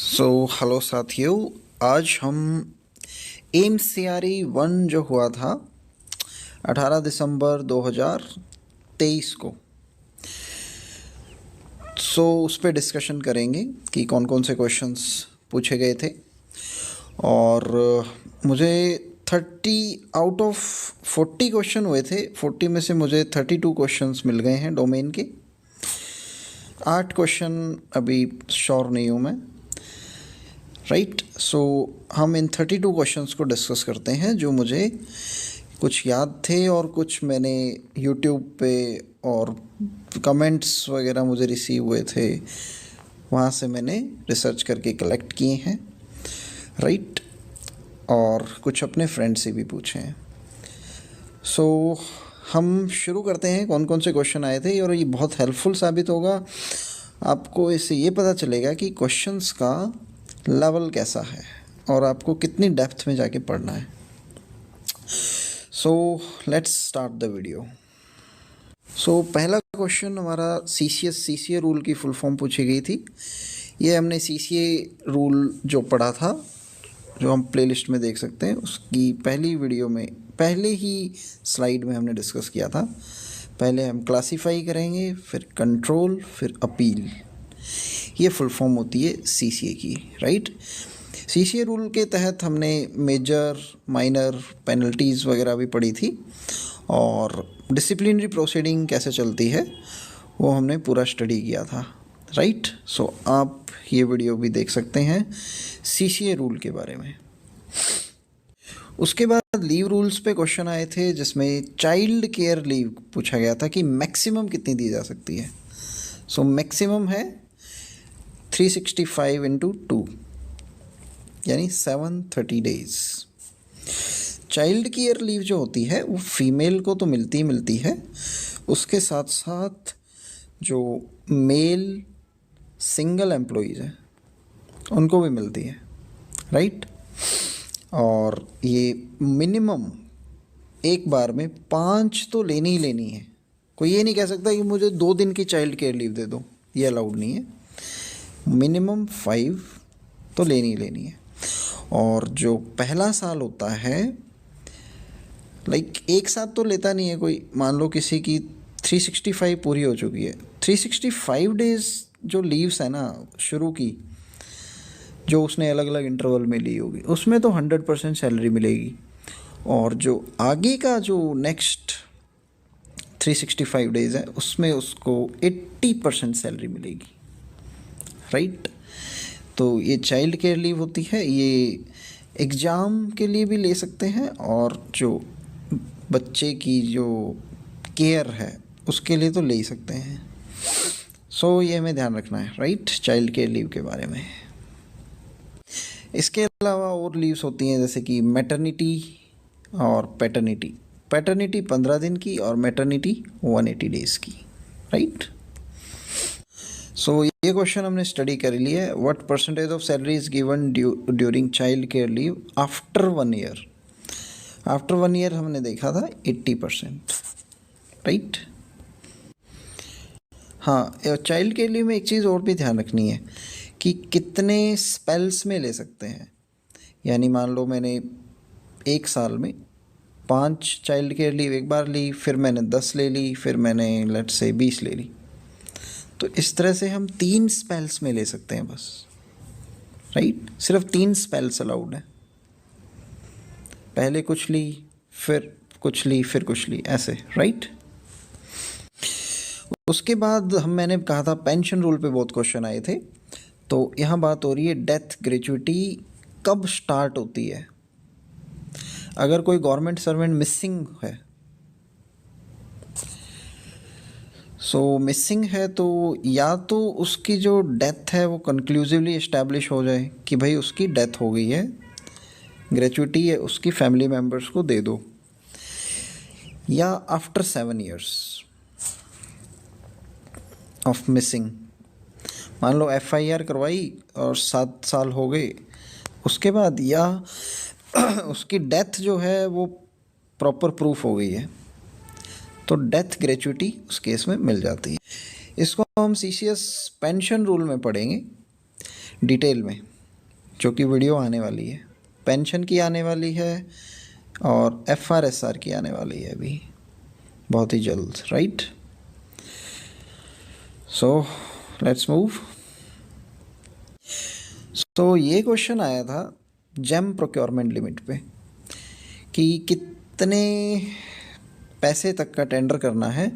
Hello साथियों, आज हम एम्स सीआरई 1 जो हुआ था 18 दिसंबर 2023 को, उस पर डिस्कशन करेंगे कि कौन कौन से क्वेश्चंस पूछे गए थे। और मुझे 30 आउट ऑफ 40 क्वेश्चन हुए थे। 40 में से मुझे 32 क्वेश्चंस मिल गए हैं डोमेन के। 8 क्वेश्चन अभी श्योर नहीं हूँ मैं, राइट। हम इन 32 क्वेश्चंस को डिस्कस करते हैं जो मुझे कुछ याद थे और कुछ मैंने यूट्यूब पे और कमेंट्स वगैरह मुझे रिसीव हुए थे, वहाँ से मैंने रिसर्च करके कलेक्ट किए हैं, राइट। और कुछ अपने फ्रेंड से भी पूछे हैं। हम शुरू करते हैं कौन कौन से क्वेश्चन आए थे। और ये बहुत हेल्पफुल साबित होगा आपको। इससे ये पता चलेगा कि क्वेश्चंस का लेवल कैसा है और आपको कितनी डेप्थ में जाके पढ़ना है। Let's start the video. पहला क्वेश्चन हमारा सीसीए रूल की फुल फॉर्म पूछी गई थी। ये हमने सीसीए रूल जो पढ़ा था, जो हम प्लेलिस्ट में देख सकते हैं, उसकी पहली वीडियो में, पहले ही स्लाइड में हमने डिस्कस किया था। पहले हम क्लासीफाई करेंगे, फिर कंट्रोल, फिर अपील। ये फुल फॉर्म होती है सीसीए की, राइट। सीसीए रूल के तहत हमने मेजर, माइनर, पेनल्टीज़ वगैरह भी पढ़ी थी, और डिसिप्लिनरी प्रोसीडिंग कैसे चलती है वो हमने पूरा स्टडी किया था, राइट। आप ये वीडियो भी देख सकते हैं सीसीए रूल के बारे में। उसके बाद लीव रूल्स पे क्वेश्चन आए थे, जिसमें चाइल्ड केयर लीव पूछा गया था कि मैक्सिमम कितनी दी जा सकती है। मैक्सिमम है 365 इंटू 2, यानी 730 डेज। चाइल्ड केयर लीव जो होती है वो फीमेल को तो मिलती है, उसके साथ साथ जो मेल सिंगल एम्प्लॉइज़ हैं उनको भी मिलती है, राइट। और ये मिनिमम एक बार में 5 तो लेनी ही लेनी है। कोई ये नहीं कह सकता कि मुझे 2 दिन की चाइल्ड केयर लीव दे दो, ये अलाउड नहीं है। मिनिमम 5 तो लेनी ही लेनी है। और जो पहला साल होता है, एक साथ तो लेता नहीं है कोई। मान लो किसी की 365 पूरी हो चुकी है, 365 डेज़ जो लीव्स है ना शुरू की, जो उसने अलग अलग इंटरवल में ली होगी, उसमें तो 100% सैलरी मिलेगी। और जो आगे का जो नेक्स्ट 365 डेज़ है, उसमें उसको 80% सैलरी मिलेगी, राइट। तो ये चाइल्ड केयर लीव होती है। ये एग्ज़ाम के लिए भी ले सकते हैं, और जो बच्चे की जो केयर है उसके लिए तो ले ही सकते हैं। ये हमें ध्यान रखना है, राइट, चाइल्ड केयर लीव के बारे में। इसके अलावा और लीव्स होती हैं, जैसे कि मैटरनिटी और पैटर्निटी। पैटर्निटी 15 दिन की और मैटरनिटी 180 डेज़ की, राइट। ये क्वेश्चन हमने स्टडी कर लिया है। What percentage of salary is given during child care leave after 1 year. After 1 year हमने देखा था 80%, राइट। हाँ, चाइल्ड केयर लीव में एक चीज़ और भी ध्यान रखनी है कि कितने स्पेल्स में ले सकते हैं। यानी मान लो मैंने एक साल में 5 चाइल्ड केयर लीव एक बार ली, फिर मैंने 10 ले ली, फिर मैंने लेट्स से 20 ले ली। तो इस तरह से हम 3 स्पेल्स में ले सकते हैं बस, राइट। सिर्फ 3 स्पेल्स अलाउड है। पहले कुछ ली, फिर कुछ ली, फिर कुछ ली, ऐसे, राइट। उसके बाद मैंने कहा था पेंशन रूल पे बहुत क्वेश्चन आए थे। तो यहाँ बात हो रही है डेथ ग्रेच्युटी कब स्टार्ट होती है। अगर कोई गवर्नमेंट सर्वेंट मिसिंग है, मिसिंग है, तो या तो उसकी जो डेथ है वो कंक्लूसिवली इस्टेब्लिश हो जाए कि भाई उसकी डेथ हो गई है, ग्रेच्युटी है उसकी फैमिली मेम्बर्स को दे दो, या आफ्टर 7 years ऑफ मिसिंग। मान लो FIR करवाई और 7 साल हो गए उसके बाद, या उसकी डेथ जो है वो प्रॉपर प्रूफ हो गई है, तो डेथ ग्रेच्युटी उस केस में मिल जाती है। इसको हम CCS पेंशन रूल में पढ़ेंगे डिटेल में, जो कि वीडियो आने वाली है, पेंशन की आने वाली है और FRSR की आने वाली है अभी बहुत ही जल्द, right. So let's move. So ये क्वेश्चन आया था जेम प्रोक्योरमेंट लिमिट पे कि कितने पैसे तक का टेंडर करना है,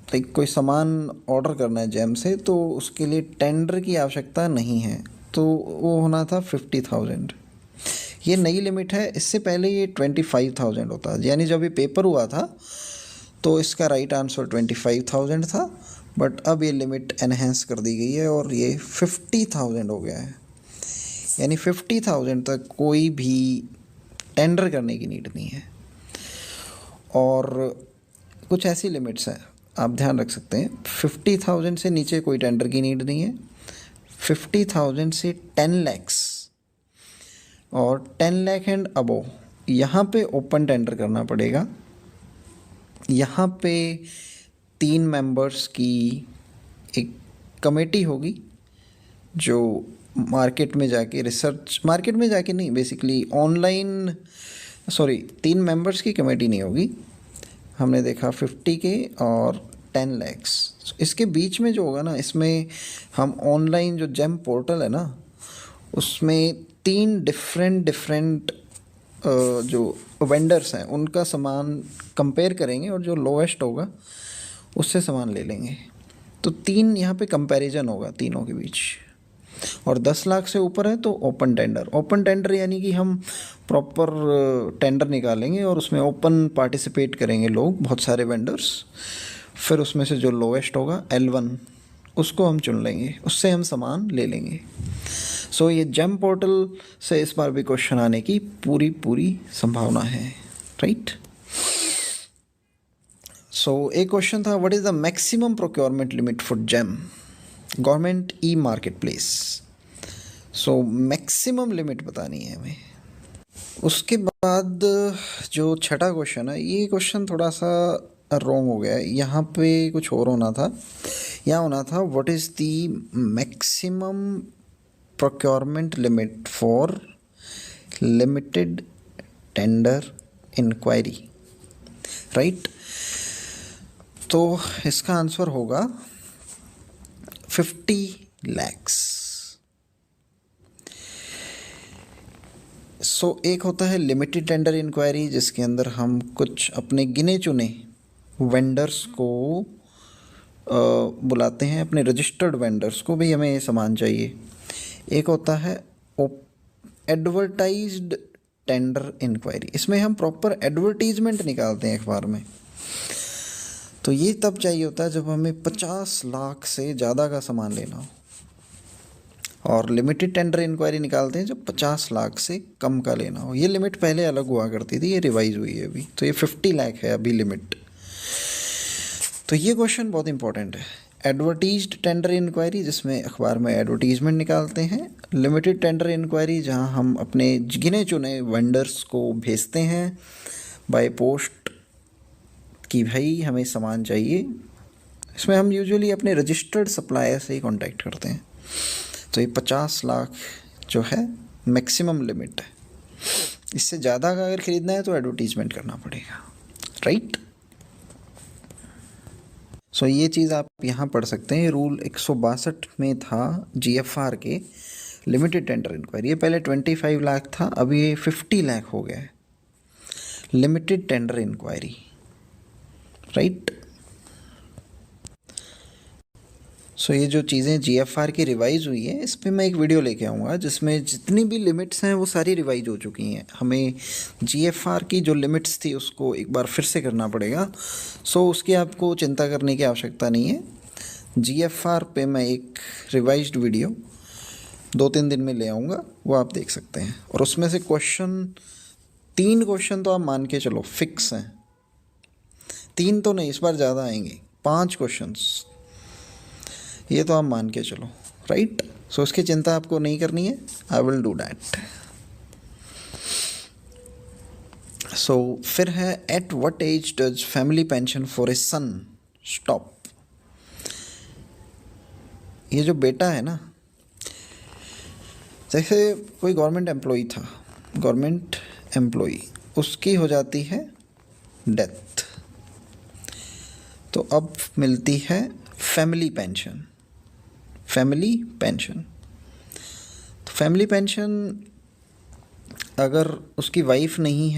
लाइक कोई सामान ऑर्डर करना है जेम से, तो उसके लिए टेंडर की आवश्यकता नहीं है, तो वो होना था 50,000। ये नई लिमिट है, इससे पहले ये 25,000 होता, यानी जब ये पेपर हुआ था तो इसका राइट आंसर 25,000 था, बट अब ये लिमिट एनहेंस कर दी गई है और ये 50,000 हो गया है। यानी 50,000 तक कोई भी टेंडर करने की नीड नहीं है। और कुछ ऐसी लिमिट्स हैं आप ध्यान रख सकते हैं, 50,000 से नीचे कोई टेंडर की नीड नहीं है, 50,000 से 10 lakhs और 10 lakh एंड अबोव यहाँ पे ओपन टेंडर करना पड़ेगा। यहाँ पे 3 मेंबर्स की एक कमेटी होगी जो मार्केट में जाके रिसर्च, मार्केट में जाके नहीं, बेसिकली ऑनलाइन, 3 मेंबर्स की कमेटी नहीं होगी, हमने देखा 50 के और 10 lakhs। इसके बीच में जो होगा ना, इसमें हम ऑनलाइन जो जेम पोर्टल है ना, उसमें 3 डिफरेंट जो वेंडर्स हैं उनका सामान कंपेयर करेंगे और जो लोएस्ट होगा उससे सामान ले लेंगे। तो 3 यहाँ पे कंपैरिजन होगा तीनों के बीच। और 10 लाख से ऊपर है तो ओपन टेंडर। ओपन टेंडर यानी कि हम प्रॉपर टेंडर निकालेंगे और उसमें ओपन पार्टिसिपेट करेंगे लोग, बहुत सारे वेंडर्स, फिर उसमें से जो लोएस्ट होगा L1 उसको हम चुन लेंगे, उससे हम सामान ले लेंगे। सो ये जेम पोर्टल से इस बार भी क्वेश्चन आने की पूरी संभावना है, राइट। सो एक क्वेश्चन था, what is the maximum procurement limit for GeM government e market place. So maximum limit बतानी है हमें। उसके बाद जो छठा क्वेश्चन है, ये क्वेश्चन थोड़ा सा रॉन्ग हो गया है, यहाँ पे कुछ और होना था, यहाँ होना था what is the maximum procurement limit for limited tender inquiry, right. तो इसका आंसर होगा 50 lakhs। एक होता है लिमिटेड टेंडर इंक्वायरी, जिसके अंदर हम कुछ अपने गिने चुने वेंडर्स को बुलाते हैं, अपने रजिस्टर्ड वेंडर्स को, भी हमें ये सामान चाहिए। एक होता है एडवर्टाइज्ड टेंडर इंक्वायरी, इसमें हम प्रॉपर एडवर्टीजमेंट निकालते हैं अखबार में। तो ये तब चाहिए होता है जब हमें 50 लाख से ज़्यादा का सामान लेना हो, और लिमिटेड टेंडर इंक्वायरी निकालते हैं जब 50 लाख से कम का लेना हो। ये लिमिट पहले अलग हुआ करती थी, ये रिवाइज हुई है अभी, तो ये 50 लाख है अभी लिमिट। तो ये क्वेश्चन बहुत इंपॉर्टेंट है। एडवर्टीज्ड टेंडर इंक्वायरी जिसमें अखबार में एडवर्टीजमेंट निकालते हैं, लिमिटेड टेंडर इंक्वायरी जहां हम अपने गिने चुने वेंडर्स को भेजते हैं बाय पोस्ट कि भाई हमें सामान चाहिए। इसमें हम यूजुअली अपने रजिस्टर्ड सप्लायर से ही कांटेक्ट करते हैं। तो ये 50 लाख जो है मैक्सिमम लिमिट है, इससे ज़्यादा का अगर ख़रीदना है तो एडवर्टीजमेंट करना पड़ेगा, राइट। सो ये चीज़ आप यहाँ पढ़ सकते हैं। रूल 162 में था GFR के लिमिटेड टेंडर इंक्वायरी, ये पहले 25 लाख था, अभी ये 50 लाख हो गया है लिमिटेड टेंडर इंक्वायरी, राइट। सो ये जो चीज़ें GFR की रिवाइज़ हुई है, इस पर मैं एक वीडियो लेके आऊँगा जिसमें जितनी भी लिमिट्स हैं वो सारी रिवाइज हो चुकी हैं। हमें GFR की जो लिमिट्स थी उसको एक बार फिर से करना पड़ेगा। सो उसकी आपको चिंता करने की आवश्यकता नहीं है। GFR पे मैं एक रिवाइज्ड वीडियो 2-3 दिन में ले आऊँगा, वो आप देख सकते हैं। और उसमें से 3 क्वेश्चन तो आप मान के चलो फिक्स हैं, 3 तो नहीं, इस बार ज़्यादा आएंगे, 5 क्वेश्चंस ये तो आप मान के चलो, राइट। सो उसकी चिंता आपको नहीं करनी है, I will do that. So फिर है at what age does family pension for a son stop. ये जो बेटा है ना, जैसे कोई गवर्नमेंट एम्प्लॉई था, गवर्नमेंट एम्प्लॉई, उसकी हो जाती है डेथ, तो अब मिलती है फैमिली पेंशन। फैमिली पेंशन, तो फैमिली पेंशन अगर उसकी वाइफ नहीं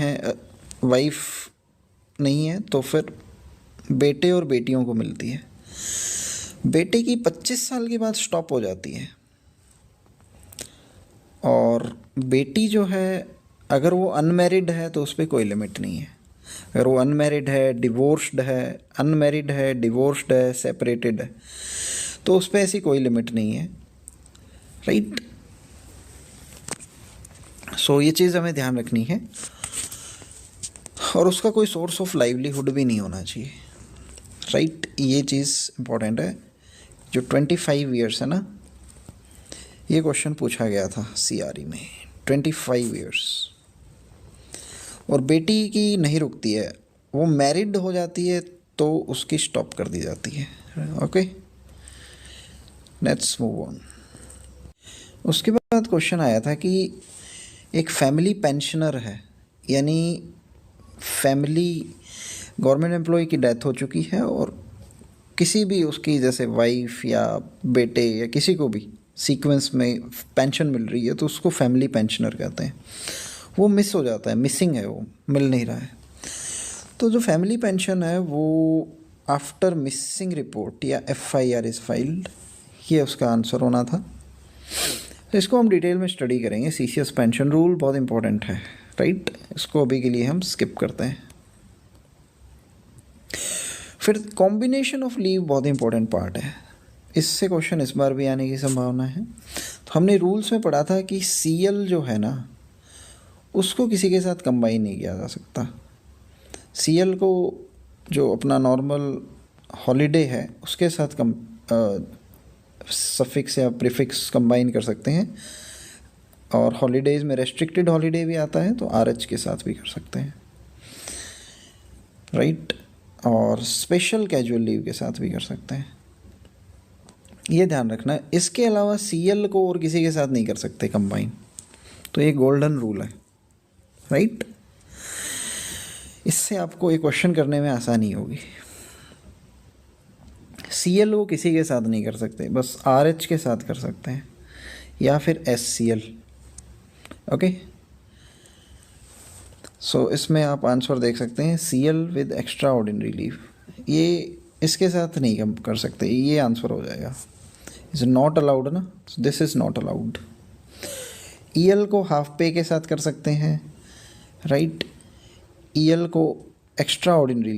है तो फिर बेटे और बेटियों को मिलती है। बेटे की 25 साल के बाद स्टॉप हो जाती है, और बेटी जो है अगर वो अनमैरिड है तो उस पर कोई लिमिट नहीं है। अगर वो अनमैरिड है, डिवोर्स्ड है, सेपरेटेड है, तो उस पर ऐसी कोई लिमिट नहीं है, राइट। सो ये चीज़ हमें ध्यान रखनी है, और उसका कोई सोर्स ऑफ लाइवलीहुड भी नहीं होना चाहिए, राइट। ये चीज़ इम्पोर्टेंट है। जो 25 ईयर्स है ना, ये क्वेश्चन पूछा गया था CRE में, 25 ईयर्स। और बेटी की नहीं रुकती है, वो मैरिड हो जाती है तो उसकी स्टॉप कर दी जाती है। Okay, let's move on. उसके बाद क्वेश्चन आया था कि एक फैमिली पेंशनर है, यानी फैमिली गवर्नमेंट एम्प्लॉय की डेथ हो चुकी है और किसी भी उसकी जैसे वाइफ या बेटे या किसी को भी सीक्वेंस में पेंशन मिल रही है, तो उसको फैमिली पेंशनर कहते हैं। वो मिस हो जाता है, मिसिंग है, वो मिल नहीं रहा है। तो जो फैमिली पेंशन है वो आफ्टर मिसिंग रिपोर्ट या FIR इज़ फाइल्ड, ये उसका आंसर होना था। तो इसको हम डिटेल में स्टडी करेंगे। CCS पेंशन रूल बहुत इंपॉर्टेंट है, राइट। इसको अभी के लिए हम स्किप करते हैं। फिर कॉम्बिनेशन ऑफ लीव बहुत इंपॉर्टेंट पार्ट है, इससे क्वेश्चन इस बार भी आने की संभावना है। तो हमने रूल्स में पढ़ा था कि CL जो है ना, उसको किसी के साथ कंबाइन नहीं किया जा सकता। CL को जो अपना नॉर्मल हॉलीडे है उसके साथ सफिक्स या प्रीफिक्स कंबाइन कर सकते हैं, और हॉलीडेज़ में रेस्ट्रिक्टेड हॉलीडे भी आता है तो RH के साथ भी कर सकते हैं, राइट। और स्पेशल कैजुअल लीव के साथ भी कर सकते हैं, ये ध्यान रखना है। इसके अलावा CL को और किसी के साथ नहीं कर सकते कंबाइन, तो ये गोल्डन रूल है, राइट। इससे आपको एक क्वेश्चन करने में आसानी होगी। CL को किसी के साथ नहीं कर सकते, बस RH के साथ कर सकते हैं, या फिर SCL। ओके, सो इसमें आप आंसर देख सकते हैं, CL with extra ordinary leave, ये इसके साथ नहीं कम कर सकते, ये आंसर हो जाएगा। इज़ नॉट अलाउड ना, this is not allowed. EL को हाफ पे के साथ कर सकते हैं, राइट। EL को एक्स्ट्रा ऑर्डिनरी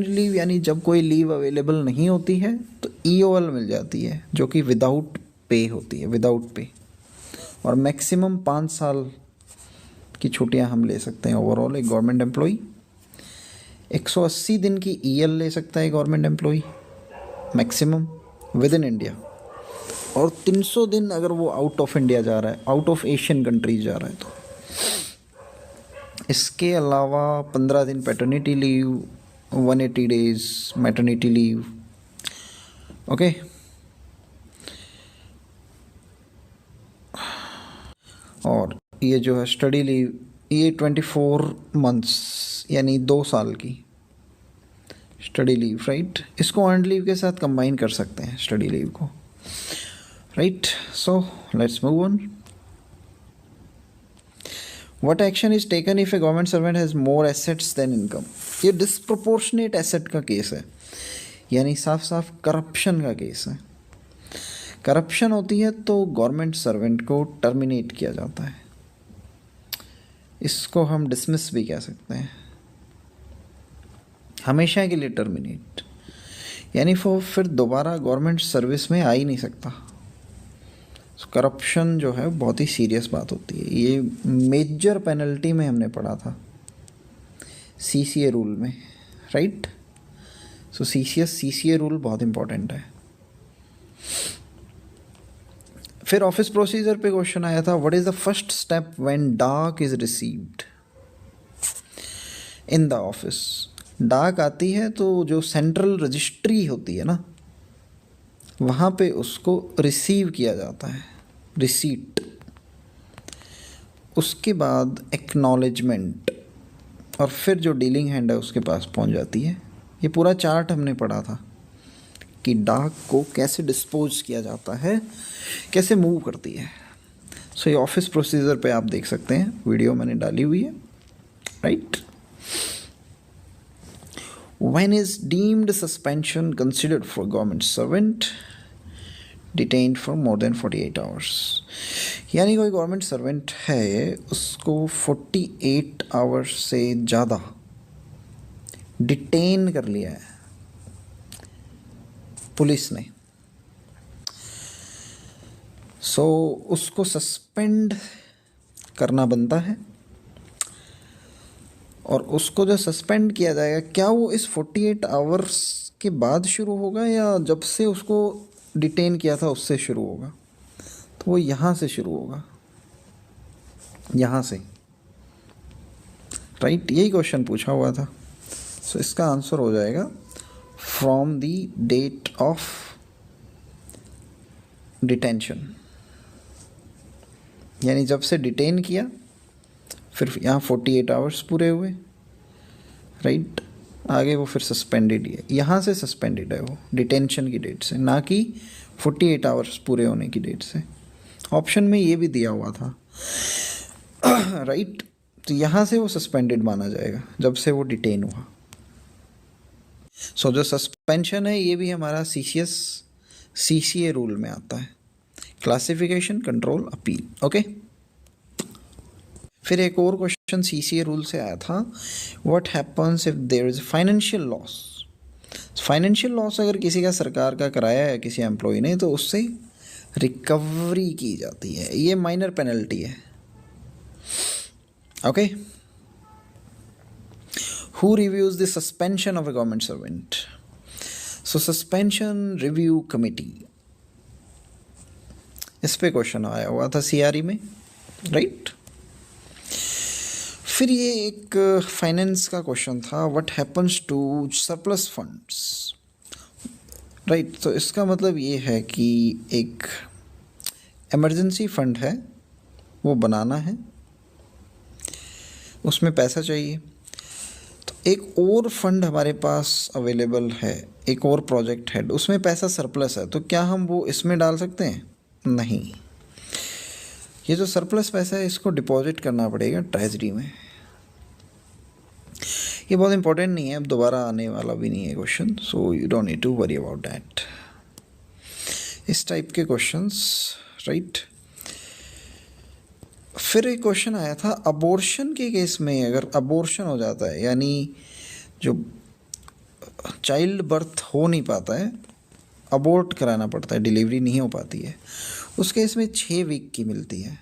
लीव यानी जब कोई लीव अवेलेबल नहीं होती है तो EOL मिल जाती है, जो कि विदाउट पे होती है, विदाउट पे। और मैक्सिमम 5 साल की छुट्टियां हम ले सकते हैं ओवरऑल। एक गवर्नमेंट एम्प्लॉई 180 दिन की EL ले सकता है government employee maximum with in India, और 300 दिन अगर वो आउट ऑफ इंडिया जा रहा है, आउट ऑफ एशियन कंट्रीज जा रहा है तो। इसके अलावा 15 दिन paternity leave, 180 days maternity leave. Okay, और ये जो है स्टडी लीव, ये 24 मंथ्स यानी 2 साल की स्टडी लीव, राइट। इसको अर्नड लीव के साथ कंबाइन कर सकते हैं स्टडी लीव को, right. So let's move on. What action is taken if a government servant has more assets than income? ये डिस्प्रोपोर्शनेट एसेट का केस है, यानी साफ साफ करप्शन का केस है। करप्शन होती है तो गवर्नमेंट सर्वेंट को टर्मिनेट किया जाता है, इसको हम डिसमिस भी कह सकते हैं, हमेशा के लिए टर्मिनेट, यानी वो फिर दोबारा गवर्नमेंट सर्विस में आ ही नहीं सकता। करप्शन जो है बहुत ही सीरियस बात होती है, ये मेजर पेनल्टी में हमने पढ़ा था CCA रूल में, राइट। सो CCA रूल बहुत इंपॉर्टेंट है। फिर ऑफिस प्रोसीजर पे क्वेश्चन आया था, what is the first step when dak is received in the office. डाक आती है तो जो सेंट्रल रजिस्ट्री होती है ना, वहाँ पे उसको रिसीव किया जाता है, रिसीट, उसके बाद एक्नॉलेजमेंट, और फिर जो डीलिंग हैंड है उसके पास पहुंच जाती है। ये पूरा चार्ट हमने पढ़ा था कि डाक को कैसे डिस्पोज किया जाता है, कैसे मूव करती है। सो ये ऑफिस प्रोसीजर पे आप देख सकते हैं, वीडियो मैंने डाली हुई है, right. When is deemed suspension considered for government servant detained for more than 48 hours? यानी कोई गवर्नमेंट सर्वेंट है, उसको 48 आवर्स से ज़्यादा डिटेन कर लिया है पुलिस ने, सो उसको सस्पेंड करना बनता है। और उसको जो सस्पेंड किया जाएगा, क्या वो इस 48 आवर्स के बाद शुरू होगा या जब से उसको डिटेन किया था उससे शुरू होगा? तो वो यहाँ से शुरू होगा, यहाँ से, राइट। यही क्वेश्चन पूछा हुआ था। सो इसका आंसर हो जाएगा from the date of detention, यानी जब से डिटेन किया, फिर यहाँ 48 आवर्स पूरे हुए, राइट। आगे वो फिर सस्पेंडेड है, यहाँ से सस्पेंडेड है वो डिटेंशन की डेट से, ना कि 48 आवर्स पूरे होने की डेट से। ऑप्शन में ये भी दिया हुआ था, राइट। तो यहाँ से वो सस्पेंडेड माना जाएगा जब से वो डिटेन हुआ। सो जो सस्पेंशन है ये भी हमारा CCA रूल में आता है, क्लासिफिकेशन, कंट्रोल, अपील, ओके। फिर एक और क्वेश्चन CCA रूल से आया था, what happens if there is financial loss. Financial loss अगर किसी का सरकार का कराया है किसी एम्प्लॉय ने, तो उससे रिकवरी की जाती है, ये माइनर पेनल्टी है, okay. Who reviews the suspension of A government servant? So suspension review committee, इस पे क्वेश्चन आया हुआ था CRE में, राइट। फिर ये एक फाइनेंस का क्वेश्चन था, what happens to surplus funds, right. तो इसका मतलब ये है कि एक इमरजेंसी फंड है, वो बनाना है, उसमें पैसा चाहिए। तो एक और फंड हमारे पास अवेलेबल है, एक और प्रोजेक्ट है, उसमें पैसा सरप्लस है, तो क्या हम वो इसमें डाल सकते हैं? नहीं। ये जो सरप्लस पैसा है इसको डिपॉजिट करना पड़ेगा ट्रेजरी में। ये बहुत इंपॉर्टेंट नहीं है, अब दोबारा आने वाला भी नहीं है question, so you don't need to worry about that. इस टाइप के क्वेश्चंस, राइट। फिर एक क्वेश्चन आया था, अबॉर्शन के केस में अगर अबॉर्शन हो जाता है, यानी जो चाइल्ड बर्थ हो नहीं पाता है, अबॉर्ट कराना पड़ता है, डिलीवरी नहीं हो पाती है, उस केस में 6 वीक की मिलती है।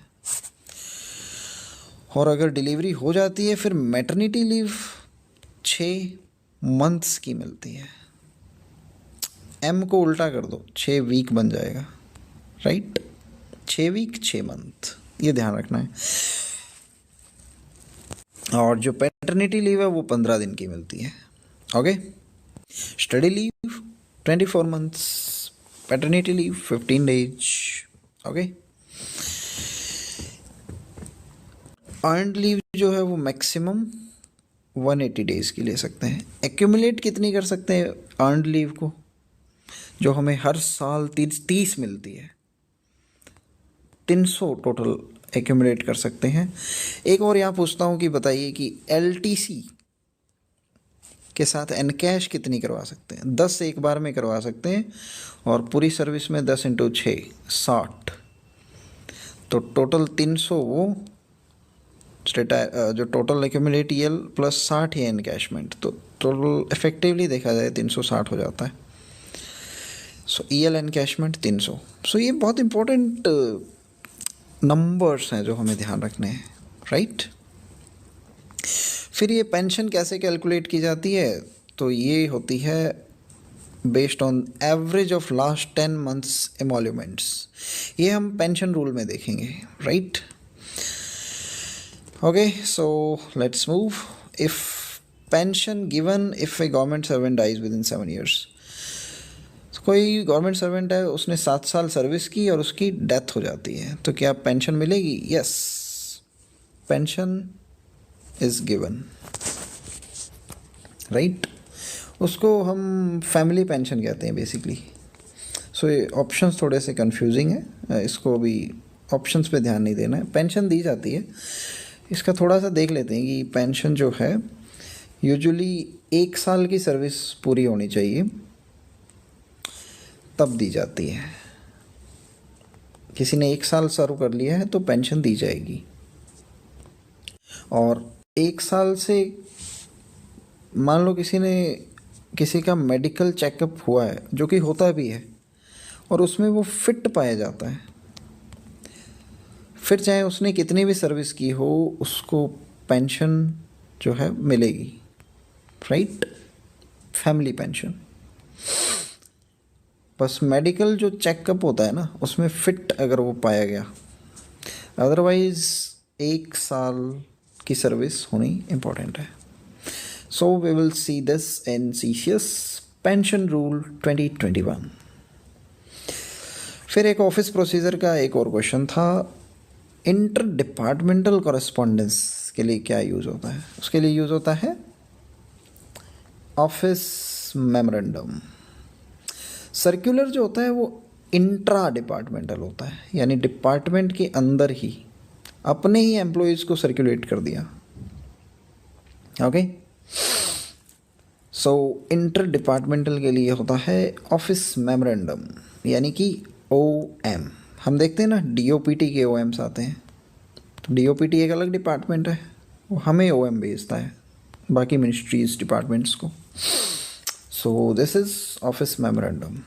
और अगर डिलीवरी हो जाती है फिर मैटरनिटी लीव 6 मंथ्स की मिलती है। M को उल्टा कर दो, 6 वीक बन जाएगा, राइट। 6 वीक 6 मंथ, ये ध्यान रखना है। और जो पैटर्निटी लीव है वो 15 दिन की मिलती है, okay. Study leave 24 months, paternity leave 15 days, okay. Earned leave जो है वो मैक्सिमम 180 डेज की ले सकते हैं। एक्यूमुलेट कितनी कर सकते हैं अर्नड लीव को, जो हमें हर साल 30 मिलती है, 300 टोटल एक्यूमुलेट कर सकते हैं। एक और यहाँ पूछता हूँ कि बताइए कि LTC के साथ एनकैश कितनी करवा सकते हैं? 10 एक बार में करवा सकते हैं, और पूरी सर्विस में 10 × 6 60, तो टोटल 300 वो जो टोटल एक्यूमुलेट EL प्लस 60 है एनकैशमेंट, तो टोटल इफेक्टिवली देखा जाए 360 हो जाता है। सो EL एनकैशमेंट 300। सो ये बहुत इंपॉर्टेंट नंबर्स हैं जो हमें ध्यान रखने हैं, राइट। फिर ये पेंशन कैसे कैलकुलेट की जाती है? तो ये होती है based on average of last 10 months emoluments. ये हम पेंशन रूल में देखेंगे, right. Okay, so let's move. If pension given if a government servant dies within 7 years, कोई गवर्नमेंट सर्वेंट है, उसने 7 साल सर्विस की और उसकी डेथ हो जाती है, तो क्या पेंशन मिलेगी? Yes, pension is given, right. उसको हम फैमिली पेंशन कहते हैं बेसिकली। सो ये ऑप्शंस थोड़े से कंफ्यूजिंग है, इसको भी ऑप्शंस पे ध्यान नहीं देना है। पेंशन दी जाती है, इसका थोड़ा सा देख लेते हैं कि पेंशन जो है यूजुअली 1 साल की सर्विस पूरी होनी चाहिए तब दी जाती है। किसी ने 1 साल सर्व कर लिया है तो पेंशन दी जाएगी, और 1 साल से मान लो किसी का मेडिकल चेकअप हुआ है, जो कि होता भी है, और उसमें वो फिट पाया जाता है, फिर चाहे उसने कितनी भी सर्विस की हो उसको पेंशन जो है मिलेगी, राइट। Family pension. बस मेडिकल जो चेकअप होता है ना, उसमें फिट अगर वो पाया गया, अदरवाइज 1 साल की सर्विस होनी इम्पोर्टेंट है। So we will see this in CCS pension rule 2021। फिर एक ऑफिस प्रोसीजर का एक और क्वेश्चन था, इंटर डिपार्टमेंटल कॉरेस्पॉन्डेंस के लिए क्या यूज़ होता है। उसके लिए यूज़ होता है ऑफिस मेमोरेंडम। सर्कुलर जो होता है वो इंट्रा डिपार्टमेंटल होता है, यानी डिपार्टमेंट के अंदर ही अपने ही एम्प्लॉयज़ को सर्कुलेट कर दिया, ओके। सो इंटर डिपार्टमेंटल के लिए होता है ऑफिस मेमोरेंडम, यानी कि OM। हम देखते हैं ना DOPT के OMs आते हैं, तो DOPT एक अलग डिपार्टमेंट है, वो हमें OM भेजता है बाकी मिनिस्ट्रीज डिपार्टमेंट्स को। So this is office memorandum.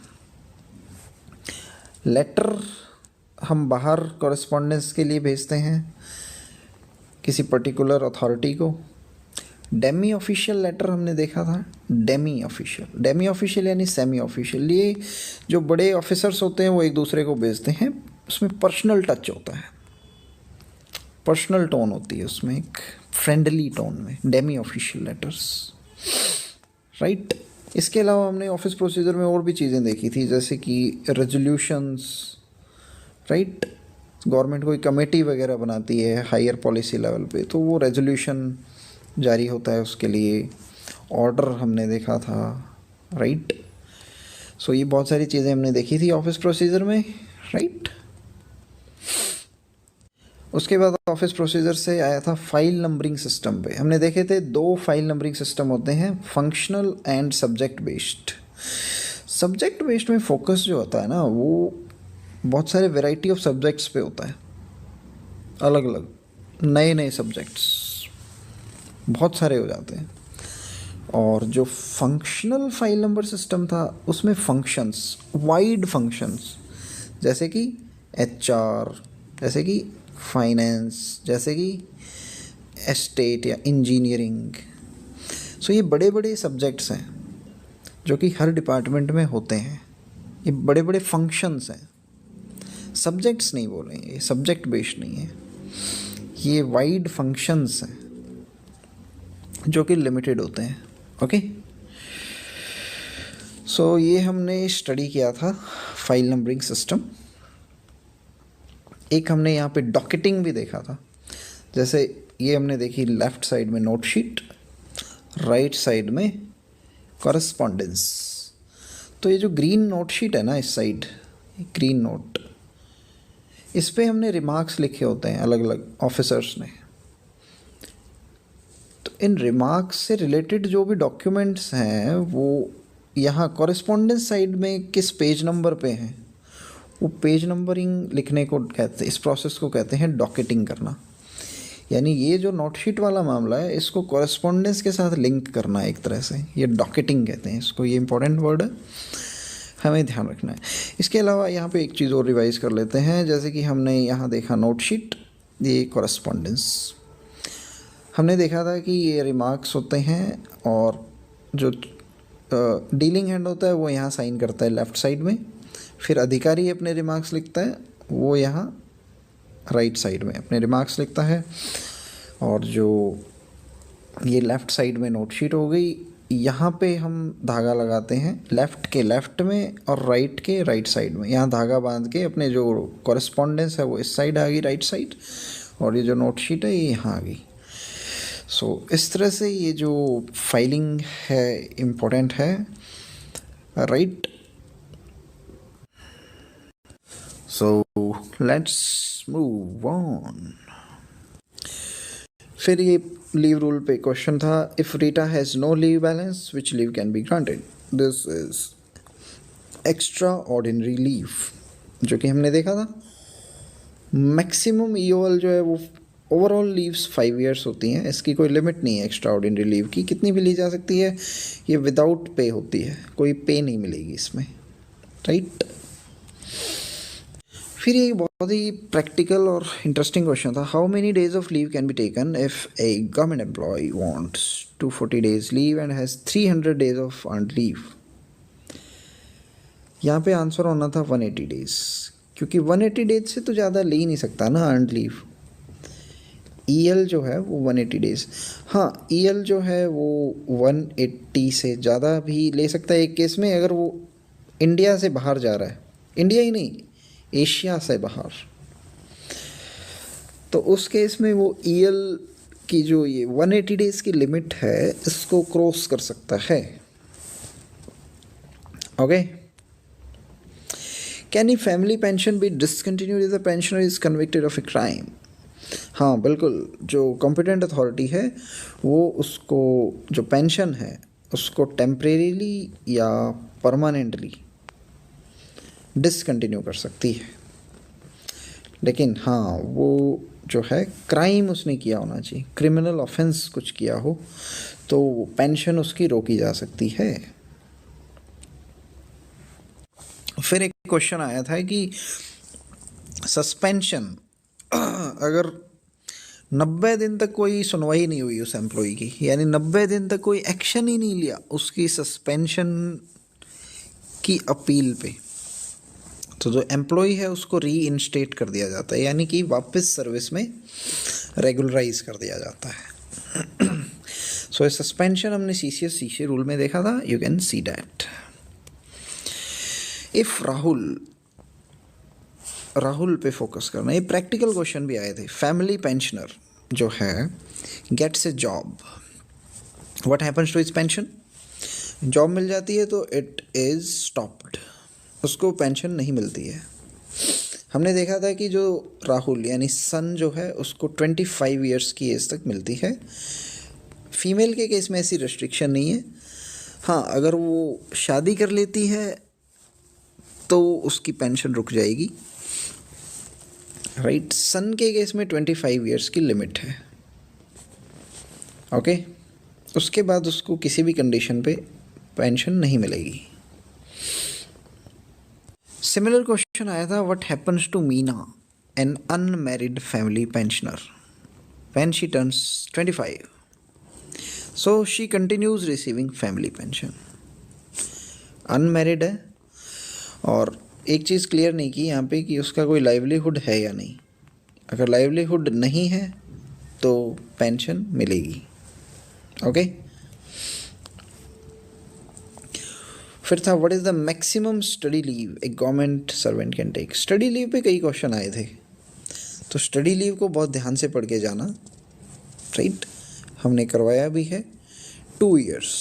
Letter हम बाहर कॉरेस्पॉन्डेंस के लिए भेजते हैं किसी पर्टिकुलर अथॉरिटी को। डेमी ऑफिशियल लेटर हमने देखा था, डेमी ऑफिशियल यानी सेमी ऑफिशियल। ये जो बड़े ऑफिसर्स होते हैं वो एक दूसरे को भेजते हैं, उसमें पर्सनल टच होता है, पर्सनल टोन होती है उसमें, एक फ्रेंडली टोन में, डेमी ऑफिशियल लेटर्स, राइट। इसके अलावा हमने ऑफिस प्रोसीजर में और भी चीज़ें देखी थी, जैसे कि रेजोल्यूशंस, राइट। गवर्नमेंट कोई कमेटी वगैरह बनाती है हायर पॉलिसी लेवल पे, तो वो रेजोल्यूशन जारी होता है उसके लिए। ऑर्डर हमने देखा था, राइट। सो ये बहुत सारी चीज़ें हमने देखी थी ऑफिस प्रोसीजर में, राइट। उसके बाद ऑफिस प्रोसीजर से आया था फाइल नंबरिंग सिस्टम पे। हमने देखे थे 2 फाइल नंबरिंग सिस्टम होते हैं, functional and subject based. Subject based में फोकस जो होता है ना, वो बहुत सारे वैरायटी ऑफ सब्जेक्ट्स पे होता है, अलग अलग नए सब्जेक्ट्स बहुत सारे हो जाते हैं। और जो फंक्शनल फाइल नंबर सिस्टम था उसमें फंक्शंस, वाइड फंक्शंस, जैसे कि HR, जैसे कि फाइनेंस, जैसे कि एस्टेट या इंजीनियरिंग। सो ये बड़े बड़े सब्जेक्ट्स हैं जो कि हर डिपार्टमेंट में होते हैं, ये बड़े बड़े फंक्शंस हैं। सब्जेक्ट्स नहीं बोल रहे हैं, ये सब्जेक्ट बेस्ड नहीं है, ये वाइड फंक्शंस हैं जो कि लिमिटेड होते हैं, ओके। सो ये हमने स्टडी किया था फाइल नंबरिंग सिस्टम। एक हमने यहाँ पे डॉकेटिंग भी देखा था, जैसे ये हमने देखी लेफ्ट साइड में नोट शीट, राइट साइड में कॉरेस्पॉन्डेंस। तो ये जो ग्रीन नोट शीट है ना, इस साइड ग्रीन नोट, इस पे हमने रिमार्क्स लिखे होते हैं अलग अलग ऑफिसर्स ने। तो इन रिमार्क्स से रिलेटेड जो भी डॉक्यूमेंट्स हैं वो यहाँ कॉरेस्पॉन्डेंस साइड में किस पेज नंबर पे हैं, वो पेज नंबरिंग लिखने को कहते हैं, इस प्रोसेस को कहते हैं डॉकेटिंग करना। यानी ये जो नोट शीट वाला मामला है इसको कॉरेस्पॉन्डेंस के साथ लिंक करना है एक तरह से, ये डॉकेटिंग कहते हैं इसको। ये इंपॉर्टेंट वर्ड है, हमें ध्यान रखना है। इसके अलावा यहाँ पे एक चीज़ और रिवाइज कर लेते हैं, जैसे कि हमने यहाँ देखा नोट शीट, ये कॉरेस्पॉन्डेंस। हमने देखा था कि ये रिमार्क्स होते हैं और जो डीलिंग हैंड होता है वो यहाँ साइन करता है लेफ़्ट साइड में, फिर अधिकारी अपने रिमार्क्स लिखता है, वो यहाँ राइट साइड में अपने रिमार्क्स लिखता है। और जो ये लेफ़्ट साइड में नोट शीट हो गई, यहाँ पे हम धागा लगाते हैं लेफ़्ट के लेफ़्ट में और राइट के राइट साइड में। यहाँ धागा बांध के अपने जो कॉरेस्पॉन्डेंस है वो इस साइड आ गई राइट साइड, और ये जो नोट शीट है ये यहाँ आ गई। सो इस तरह से ये जो फाइलिंग है इम्पोर्टेंट है, right. So let's move on. फिर ये लीव रूल पे क्वेश्चन था, if Rita has no leave balance which leave can be granted. This is extraordinary leave, जो कि हमने देखा था। मैक्सिमम ईओएल जो है वो ओवरऑल लीव्स 5 ईयर्स होती हैं, इसकी कोई लिमिट नहीं है एक्स्ट्रा ऑर्डिनरी लीव की, कितनी भी ली जा सकती है। ये विदाउट पे होती है, कोई पे नहीं मिलेगी इसमें, राइट। फिर एक बहुत ही प्रैक्टिकल और इंटरेस्टिंग क्वेश्चन था, how many days of leave can be taken if a government employee wants 240 days leave and has 300 days of earned leave. यहाँ पे आंसर होना था 180 डेज, क्योंकि 180 डेज से तो ज़्यादा ले ही नहीं सकता ना अर्नड लीव। ईएल जो है वो 180 डेज, हाँ ईएल जो है वो 180 से ज़्यादा भी ले सकता है एक केस में, अगर वो इंडिया से बाहर जा रहा है, इंडिया ही नहीं एशिया से बाहर, तो उस केस में वो ईएल की जो ये 180 डेज की लिमिट है इसको क्रॉस कर सकता है। Okay, can a family pension be discontinued if the pensioner is convicted of a crime. हाँ बिल्कुल, जो कॉम्पिटेंट अथॉरिटी है वो उसको जो पेंशन है उसको टेम्परेरीली या परमानेंटली डिसकंटिन्यू कर सकती है, लेकिन हाँ वो जो है क्राइम उसने किया होना चाहिए, क्रिमिनल ऑफेंस कुछ किया हो तो पेंशन उसकी रोकी जा सकती है। फिर एक क्वेश्चन आया था कि सस्पेंशन अगर 90 दिन तक कोई सुनवाई नहीं हुई उस एम्प्लॉय की, यानी 90 दिन तक कोई एक्शन ही नहीं लिया उसकी सस्पेंशन की अपील पे, तो जो एम्प्लॉय है उसको री इंस्टेट कर दिया जाता है, यानी कि वापस सर्विस में रेगुलराइज कर दिया जाता है। सो सस्पेंशन हमने सीसीए रूल में देखा था, you can see that. If Rahul पे फोकस करना, ये प्रैक्टिकल क्वेश्चन भी आए थे। फैमिली पेंशनर जो है gets a job, what happens to his pension. Job मिल जाती है तो इट इज स्टॉप्ड, उसको पेंशन नहीं मिलती है। हमने देखा था कि जो राहुल यानी सन जो है उसको 25 ईयर्स की एज तक मिलती है। फीमेल के केस में ऐसी रेस्ट्रिक्शन नहीं है, हाँ अगर वो शादी कर लेती है तो उसकी पेंशन रुक जाएगी, राइट। सन के केस में 25 ईयर्स की लिमिट है, ओके। उसके बाद उसको किसी भी कंडीशन पे पेंशन नहीं मिलेगी। सिमिलर क्वेश्चन आया था, what happens to Meena an unmarried family pensioner when she turns 25, so she continues receiving family pension. Unmarried है और एक चीज़ क्लियर नहीं की यहाँ पे कि उसका कोई लाइवलीहुड है या नहीं। अगर लाइवलीहुड नहीं है तो पेंशन मिलेगी, ओके। फिर था, what is the maximum study leave a government servant can take. Study leave पे कई क्वेश्चन आए थे, तो स्टडी लीव को बहुत ध्यान से पढ़ के जाना, राइट। हमने करवाया भी है 2 ईयर्स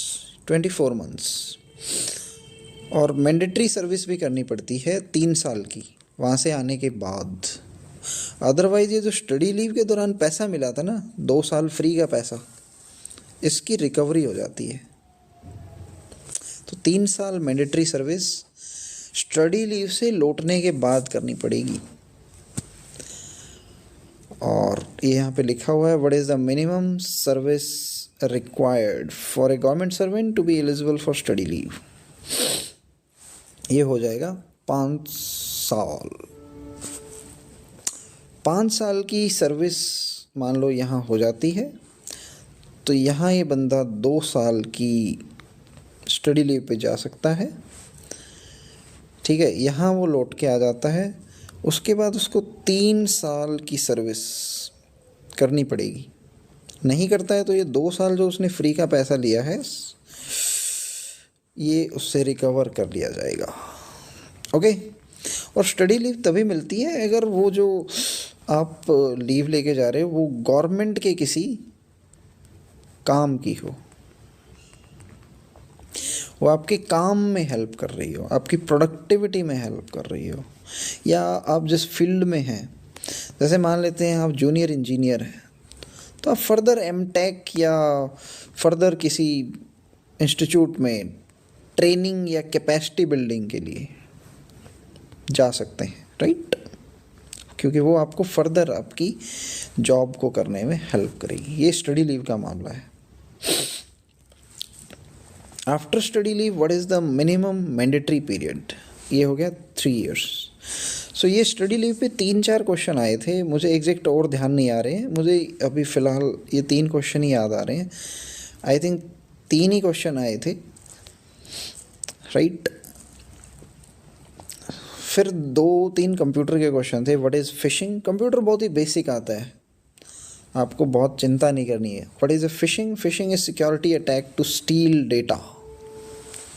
24 मंथ्स, और मैंडेटरी सर्विस भी करनी पड़ती है 3 साल की वहाँ से आने के बाद। अदरवाइज ये जो स्टडी लीव के दौरान पैसा मिला था ना, 2 साल फ्री का पैसा, इसकी रिकवरी हो जाती है। तो 3 साल मैंडेटरी सर्विस स्टडी लीव से लौटने के बाद करनी पड़ेगी। और ये यहाँ पे लिखा हुआ है, what is the minimum service required for a government servant to be eligible for study leave. ये हो जाएगा 5 साल। 5 साल की सर्विस मान लो यहाँ हो जाती है, तो यहाँ ये बंदा 2 साल की स्टडी लीव पे जा सकता है, ठीक है। यहाँ वो लौट के आ जाता है, उसके बाद उसको 3 साल की सर्विस करनी पड़ेगी। नहीं करता है तो ये 2 साल जो उसने फ्री का पैसा लिया है ये उससे रिकवर कर लिया जाएगा, ओके। और स्टडी लीव तभी मिलती है अगर वो जो आप लीव लेके जा रहे हो वो गवर्नमेंट के किसी काम की हो, वो आपके काम में हेल्प कर रही हो, आपकी प्रोडक्टिविटी में हेल्प कर रही हो, या आप जिस फील्ड में हैं, जैसे मान लेते हैं आप जूनियर इंजीनियर हैं, तो आप फर्दर एमटेक या फर्दर किसी इंस्टीट्यूट में ट्रेनिंग या कैपेसिटी बिल्डिंग के लिए जा सकते हैं, राइट? क्योंकि वो आपको फर्दर आपकी जॉब को करने में हेल्प करेगी। ये स्टडी लीव का मामला है। After study leave what is the minimum mandatory period? ये हो गया 3 years। सो ये स्टडी लीव पे 3-4 क्वेश्चन आए थे, मुझे एग्जैक्ट और ध्यान नहीं आ रहे हैं, मुझे अभी फ़िलहाल ये 3 क्वेश्चन ही याद आ रहे हैं। आई थिंक 3 ही क्वेश्चन आए थे, राइट? फिर 2-3 कंप्यूटर के क्वेश्चन थे। What is fishing? कंप्यूटर बहुत ही बेसिक आता है, आपको बहुत चिंता नहीं करनी है। What is a phishing? Phishing is security attack to steal data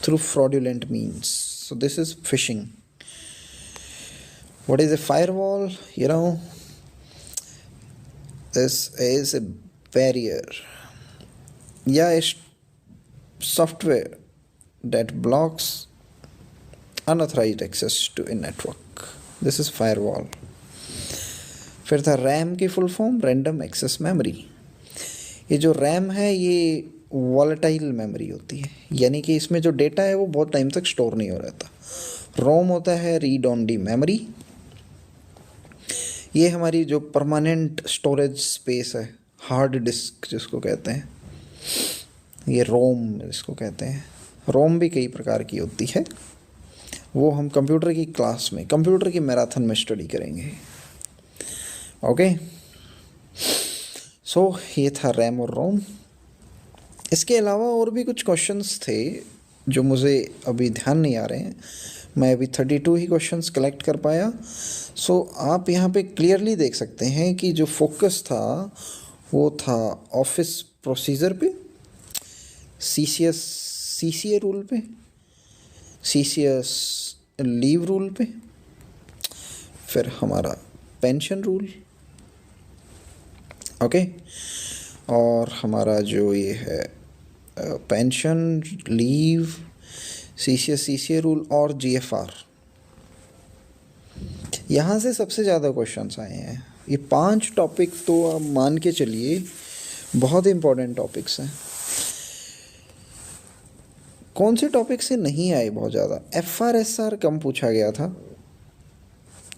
through fraudulent means. So this is phishing. What is a firewall? You know, this is a barrier. Yeah, it's software that blocks unauthorized access to a network. This is firewall. फिर था RAM की full form, random access memory. ये जो RAM है ये volatile memory होती है, यानी कि इसमें जो डेटा है वो बहुत टाइम तक स्टोर नहीं हो रहता। रोम होता है रीड ओनली मेमोरी, ये हमारी जो परमानेंट स्टोरेज स्पेस है, हार्ड डिस्क जिसको कहते हैं, ये रोम जिसको कहते हैं। रोम भी कई प्रकार की होती है, वो हम कंप्यूटर की क्लास में, कंप्यूटर की मैराथन में स्टडी करेंगे। ओके, सो ये था रैम और रोम। इसके अलावा और भी कुछ क्वेश्चंस थे जो मुझे अभी ध्यान नहीं आ रहे हैं, मैं अभी 32 ही क्वेश्चंस कलेक्ट कर पाया। सो आप यहाँ पे क्लियरली देख सकते हैं कि जो फोकस था वो था ऑफिस प्रोसीजर पे, सीसीए रूल पे, सीसीएस लीव रूल पे, फिर हमारा पेंशन रूल, ओके, और हमारा जो ये है पेंशन, लीव, सीसीए रूल और जीएफआर। यहाँ से सबसे ज़्यादा क्वेश्चंस आए हैं। ये 5 टॉपिक तो आप मान के चलिए बहुत इंपॉर्टेंट टॉपिक्स हैं। कौन से टॉपिक से नहीं आए बहुत ज़्यादा? एफआरएसआर कम पूछा गया था,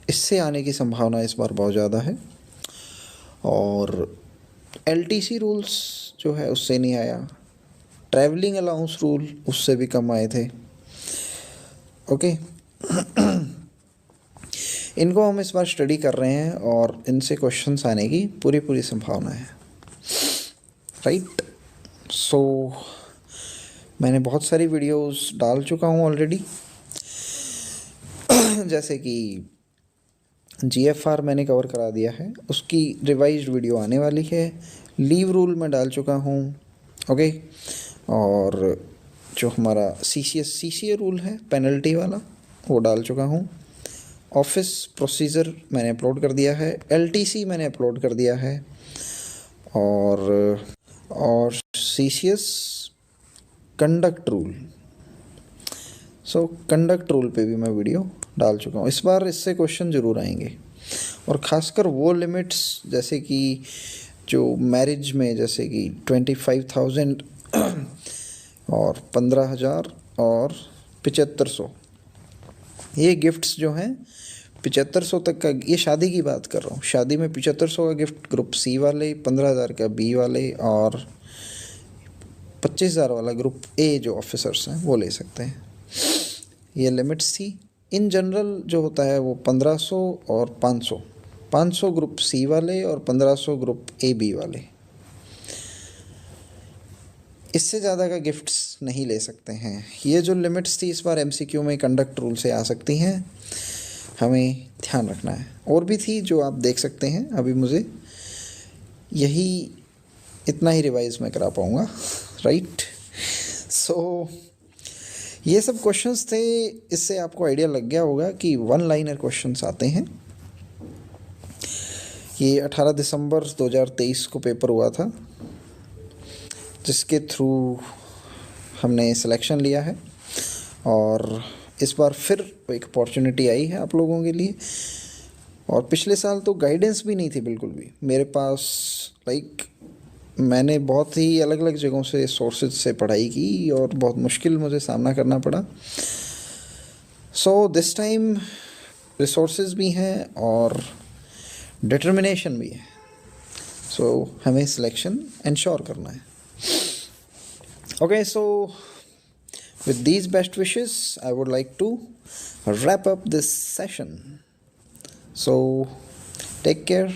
इससे आने की संभावना इस बार बहुत ज़्यादा है। और एलटीसी रूल्स जो है उससे नहीं आया, ट्रैवलिंग अलाउंस रूल उससे भी कम आए थे। ओके, इनको हम इस बार स्टडी कर रहे हैं और इनसे क्वेश्चंस आने की पूरी संभावना है, राइट? सो मैंने बहुत सारी वीडियोस डाल चुका हूँ ऑलरेडी, जैसे कि जीएफआर मैंने कवर करा दिया है, उसकी रिवाइज्ड वीडियो आने वाली है। लीव रूल मैं डाल चुका हूँ, ओके, और जो हमारा सीसीए रूल है पेनल्टी वाला वो डाल चुका हूँ। ऑफिस प्रोसीजर मैंने अपलोड कर दिया है, एलटीसी मैंने अपलोड कर दिया है, और सीसीएस कंडक्ट रूल, सो कंडक्ट रूल पे भी मैं वीडियो डाल चुका हूँ। इस बार इससे क्वेश्चन ज़रूर आएंगे, और ख़ासकर वो लिमिट्स जैसे कि जो मैरिज में, जैसे कि 25,000 और 15,000 और 7500, ये गिफ्ट्स जो हैं 7500 तक का, ये शादी की बात कर रहा हूँ। शादी में 7500 का गिफ्ट ग्रुप सी वाले, 15,000 का बी वाले, और 25,000 वाला ग्रुप ए जो ऑफिसर्स हैं वो ले सकते हैं। ये लिमिट्स थी। इन जनरल जो होता है वो 1500 और 500 ग्रुप सी वाले और 1500 ग्रुप ए बी वाले। इससे ज़्यादा का गिफ्ट्स नहीं ले सकते हैं। ये जो लिमिट्स थी इस बार एमसीक्यू में कंडक्ट रूल से आ सकती हैं, हमें ध्यान रखना है। और भी थी जो आप देख सकते हैं, अभी मुझे यही इतना ही रिवाइज मैं करा पाऊँगा, राइट? सो ये सब क्वेश्चंस थे, इससे आपको आइडिया लग गया होगा कि 1 लाइनर क्वेश्चंस आते हैं। ये 18 दिसंबर 2023 को पेपर हुआ था, जिसके थ्रू हमने सिलेक्शन लिया है और इस बार फिर एक अपॉर्चुनिटी आई है आप लोगों के लिए। और पिछले साल तो गाइडेंस भी नहीं थी बिल्कुल भी मेरे पास। मैंने बहुत ही अलग अलग जगहों से सोर्सेज से पढ़ाई की और बहुत मुश्किल मुझे सामना करना पड़ा। सो दिस टाइम रिसोर्सेज भी हैं और डिटर्मिनेशन भी है। सो हमें सिलेक्शन इंश्योर करना है। Okay, so with these best wishes, I would like to wrap up this session. So, take care.